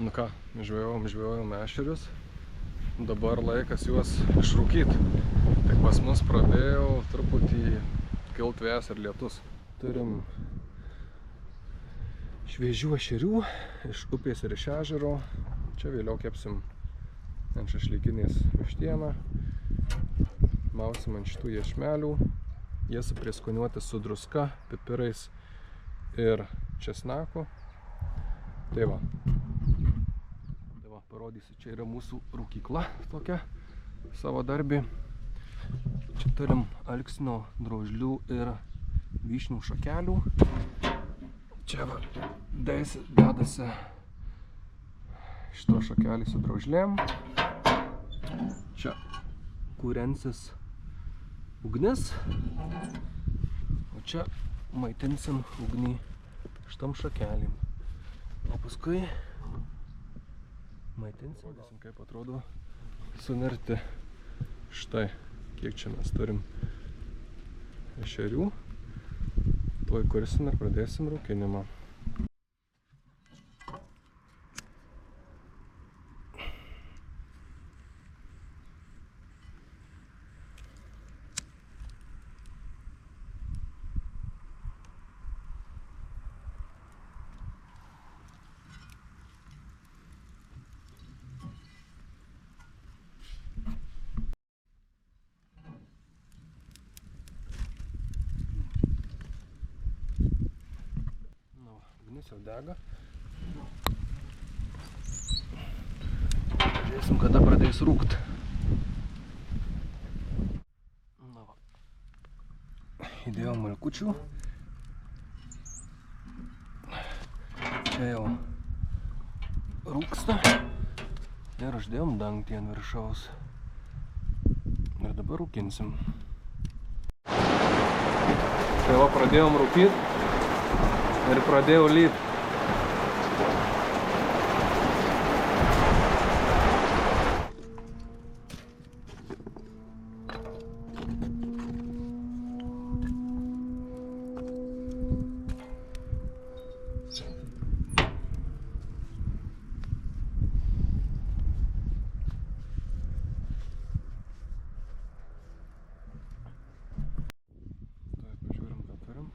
Nu ką, žvejojom ešerius. Dabar laikas juos išrūkyti. Tik pas mus pradėjo truputį kilt vėjas ir lietus. Turim šviežių ešerių iš upės ir iš ežero. Čia vėliau kepsim ant šašlykinės vištieną. Mausim ant šitų iešmelių. Jie suprieskoniuoti su druska, pipirais ir česnaku. Tai va, parodysiu, čia yra mūsų rūkykla tokia, savo darbį. Čia turim alksnio drožlių ir vyšnių šakelių. Čia va, dedasi šito šakelį su drožlėm. Čia kūrensis ugnis, o čia maitinsim ugnį šitam šakelėm. O paskui maitinsim, kaip atrodo sunerti. Štai, kiek čia mes turim ešerių. Tuoj kursim ir pradėsim rūkinimą. Ugnis jau dega. Žiūrėsim, kada pradės rūkt. Na va. Įdėjom malkučių. Čia jau rūksta. Ir uždėjom dangtį ant viršaus. Ir dabar rūkinsim. Tai va, pradėjom rūkyti. Ir pradėjau lyt. Pažiūrim, ką turim.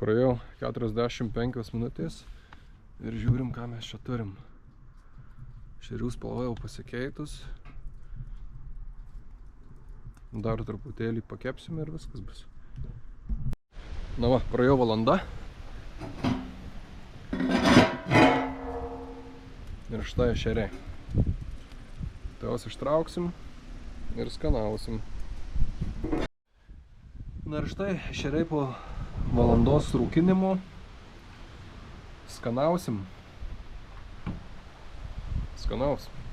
Praėjau 45 minutės ir žiūrim, ką mes čia turim. Ešerių spalva jau pasikeitus. Dar truputėlį pakepsim ir viskas bus. Na va, praėjo valanda. Ir štai ešeriai. Tai juos ištrauksim ir skanausim. Na ir štai ešeriai po valandos rūkinimo skanausim. Skanausim.